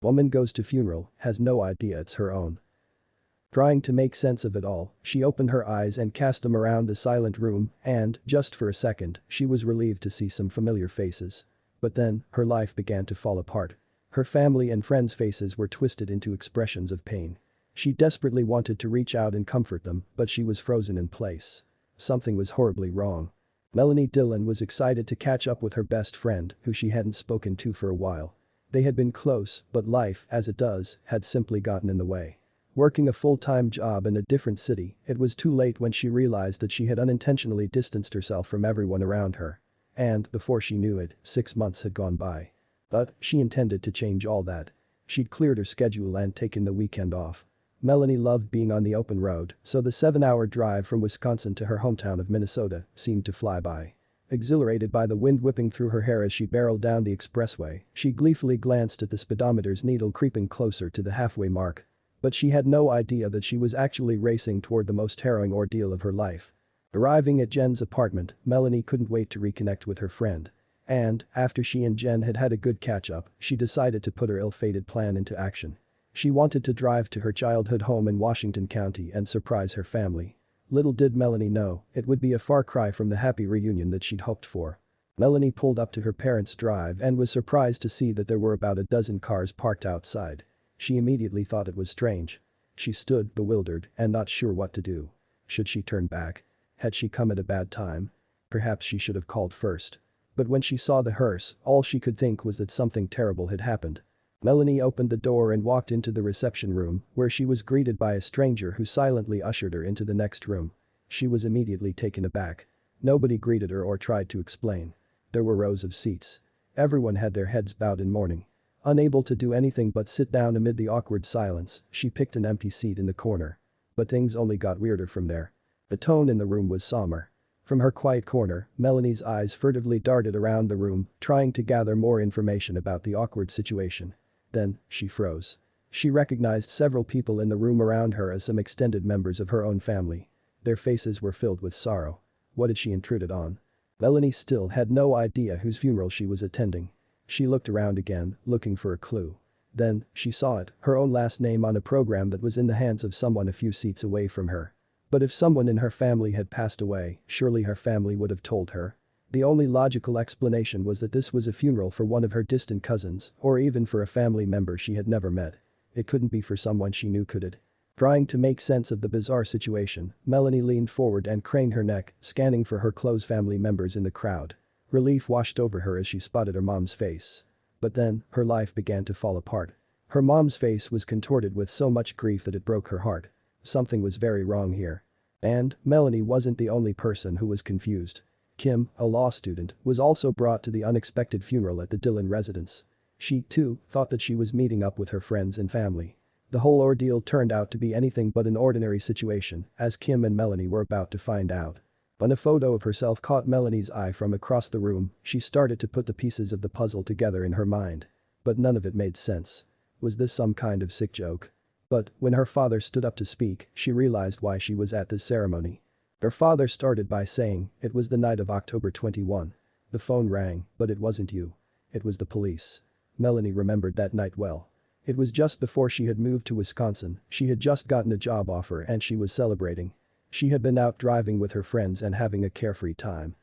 Woman goes to funeral, has no idea it's her own. Trying to make sense of it all, she opened her eyes and cast them around the silent room and, just for a second, she was relieved to see some familiar faces. But then, her life began to fall apart. Her family and friends' faces were twisted into expressions of pain. She desperately wanted to reach out and comfort them, but she was frozen in place. Something was horribly wrong. Melanie Dillon was excited to catch up with her best friend, who she hadn't spoken to for a while. They had been close, but life, as it does, had simply gotten in the way. Working a full-time job in a different city, it was too late when she realized that she had unintentionally distanced herself from everyone around her. And, before she knew it, 6 months had gone by. But, she intended to change all that. She'd cleared her schedule and taken the weekend off. Melanie loved being on the open road, so the 7-hour drive from Wisconsin to her hometown of Minnesota seemed to fly by. Exhilarated by the wind whipping through her hair as she barreled down the expressway, she gleefully glanced at the speedometer's needle creeping closer to the halfway mark. But she had no idea that she was actually racing toward the most harrowing ordeal of her life. Arriving at Jen's apartment, Melanie couldn't wait to reconnect with her friend. And, after she and Jen had had a good catch-up, she decided to put her ill-fated plan into action. She wanted to drive to her childhood home in Washington County and surprise her family. Little did Melanie know, it would be a far cry from the happy reunion that she'd hoped for. Melanie pulled up to her parents' drive and was surprised to see that there were about a dozen cars parked outside. She immediately thought it was strange. She stood bewildered and not sure what to do. Should she turn back? Had she come at a bad time? Perhaps she should have called first. But when she saw the hearse, all she could think was that something terrible had happened. Melanie opened the door and walked into the reception room, where she was greeted by a stranger who silently ushered her into the next room. She was immediately taken aback. Nobody greeted her or tried to explain. There were rows of seats. Everyone had their heads bowed in mourning. Unable to do anything but sit down amid the awkward silence, she picked an empty seat in the corner. But things only got weirder from there. The tone in the room was somber. From her quiet corner, Melanie's eyes furtively darted around the room, trying to gather more information about the awkward situation. Then, she froze. She recognized several people in the room around her as some extended members of her own family. Their faces were filled with sorrow. What had she intruded on? Melanie still had no idea whose funeral she was attending. She looked around again, looking for a clue. Then, she saw it, her own last name on a program that was in the hands of someone a few seats away from her. But if someone in her family had passed away, surely her family would have told her. The only logical explanation was that this was a funeral for one of her distant cousins, or even for a family member she had never met. It couldn't be for someone she knew, could it? Trying to make sense of the bizarre situation, Melanie leaned forward and craned her neck, scanning for her close family members in the crowd. Relief washed over her as she spotted her mom's face. But then, her life began to fall apart. Her mom's face was contorted with so much grief that it broke her heart. Something was very wrong here. And, Melanie wasn't the only person who was confused. Kim, a law student, was also brought to the unexpected funeral at the Dillon residence. She, too, thought that she was meeting up with her friends and family. The whole ordeal turned out to be anything but an ordinary situation, as Kim and Melanie were about to find out. When a photo of herself caught Melanie's eye from across the room, she started to put the pieces of the puzzle together in her mind. But none of it made sense. Was this some kind of sick joke? But, when her father stood up to speak, she realized why she was at this ceremony. Her father started by saying, "It was the night of October 21. The phone rang, but it wasn't you. It was the police." Melanie remembered that night well. It was just before she had moved to Wisconsin, she had just gotten a job offer and she was celebrating. She had been out driving with her friends and having a carefree time.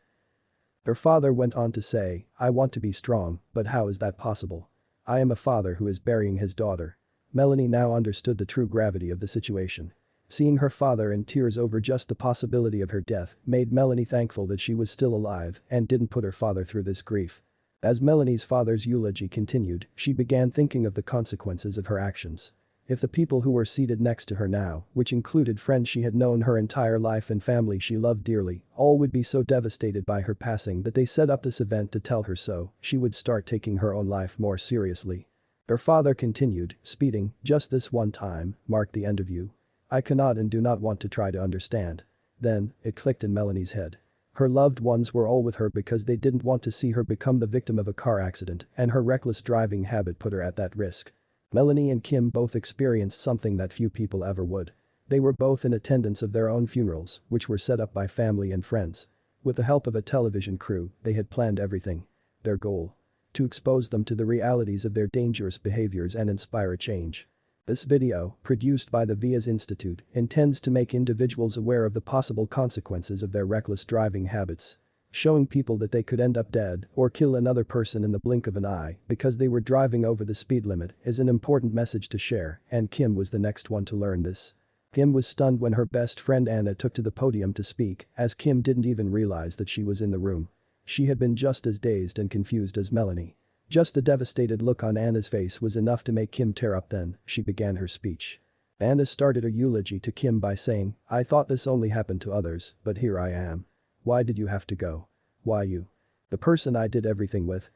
Her father went on to say, "I want to be strong, but how is that possible? I am a father who is burying his daughter." Melanie now understood the true gravity of the situation. Seeing her father in tears over just the possibility of her death made Melanie thankful that she was still alive and didn't put her father through this grief. As Melanie's father's eulogy continued, she began thinking of the consequences of her actions. If the people who were seated next to her now, which included friends she had known her entire life and family she loved dearly, all would be so devastated by her passing that they set up this event to tell her so, she would start taking her own life more seriously. Her father continued, speeding, "Just this one time, marked the end of you. I cannot and do not want to try to understand." Then, it clicked in Melanie's head. Her loved ones were all with her because they didn't want to see her become the victim of a car accident, and her reckless driving habit put her at that risk. Melanie and Kim both experienced something that few people ever would. They were both in attendance of their own funerals, which were set up by family and friends. With the help of a television crew, they had planned everything. Their goal. to expose them to the realities of their dangerous behaviors and inspire a change. This video, produced by the VIA's Institute, intends to make individuals aware of the possible consequences of their reckless driving habits. Showing people that they could end up dead or kill another person in the blink of an eye because they were driving over the speed limit is an important message to share, and Kim was the next one to learn this. Kim was stunned when her best friend Anna took to the podium to speak, as Kim didn't even realize that she was in the room. She had been just as dazed and confused as Melanie. Just the devastated look on Anna's face was enough to make Kim tear up. Then she began her speech. Anna started a eulogy to Kim by saying, "I thought this only happened to others, but here I am. Why did you have to go? Why you? The person I did everything with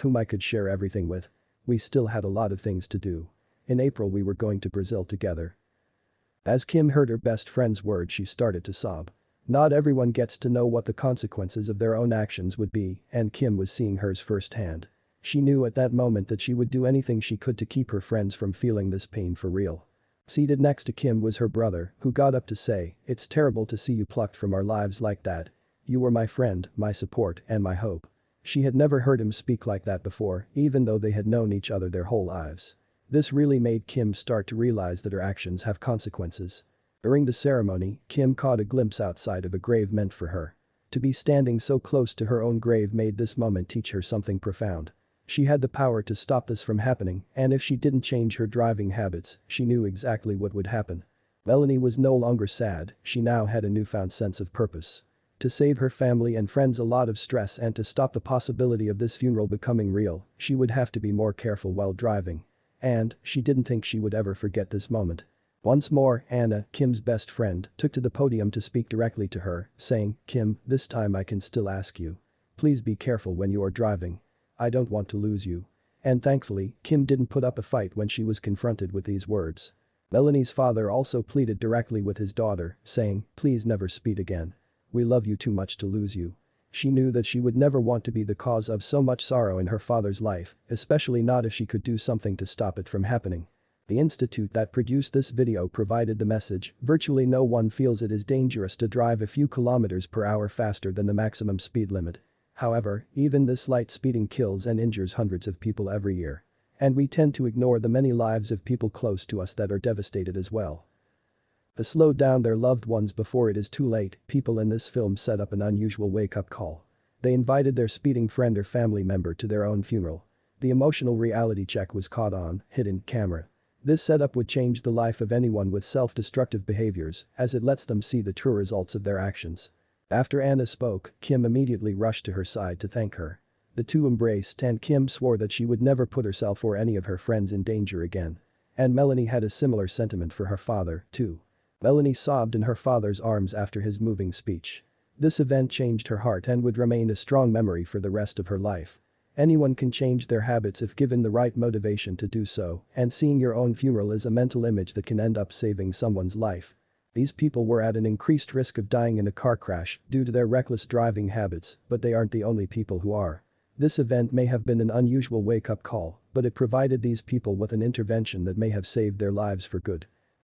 whom I could share everything with. We still had a lot of things to do. In April we were going to Brazil together." As Kim heard her best friend's words, she started to sob. Not everyone gets to know what the consequences of their own actions would be, and Kim was seeing hers firsthand. She knew at that moment that she would do anything she could to keep her friends from feeling this pain for real. Seated next to Kim was her brother, who got up to say, "It's terrible to see you plucked from our lives like that. You were my friend, my support, and my hope." She had never heard him speak like that before, even though they had known each other their whole lives. This really made Kim start to realize that her actions have consequences. During the ceremony, Kim caught a glimpse outside of a grave meant for her. To be standing so close to her own grave made this moment teach her something profound. She had the power to stop this from happening, and if she didn't change her driving habits, she knew exactly what would happen. Melanie was no longer sad, she now had a newfound sense of purpose. To save her family and friends a lot of stress and to stop the possibility of this funeral becoming real, she would have to be more careful while driving. And she didn't think she would ever forget this moment. Once more, Anna, Kim's best friend, took to the podium to speak directly to her, saying, "Kim, this time I can still ask you. Please be careful when you are driving. I don't want to lose you." And thankfully, Kim didn't put up a fight when she was confronted with these words. Melanie's father also pleaded directly with his daughter, saying, "Please never speed again. We love you too much to lose you." She knew that she would never want to be the cause of so much sorrow in her father's life, especially not if she could do something to stop it from happening. The institute that produced this video provided the message, virtually no one feels it is dangerous to drive a few kilometers per hour faster than the maximum speed limit. However, even this light speeding kills and injures hundreds of people every year. And we tend to ignore the many lives of people close to us that are devastated as well. To slow down their loved ones before it is too late, people in this film set up an unusual wake-up call. They invited their speeding friend or family member to their own funeral. The emotional reality check was caught on hidden camera. This setup would change the life of anyone with self-destructive behaviors, as it lets them see the true results of their actions. After Anna spoke, Kim immediately rushed to her side to thank her. The two embraced and Kim swore that she would never put herself or any of her friends in danger again. And Melanie had a similar sentiment for her father, too. Melanie sobbed in her father's arms after his moving speech. This event changed her heart and would remain a strong memory for the rest of her life. Anyone can change their habits if given the right motivation to do so, and seeing your own funeral is a mental image that can end up saving someone's life. These people were at an increased risk of dying in a car crash due to their reckless driving habits, but they aren't the only people who are. This event may have been an unusual wake-up call, but it provided these people with an intervention that may have saved their lives for good.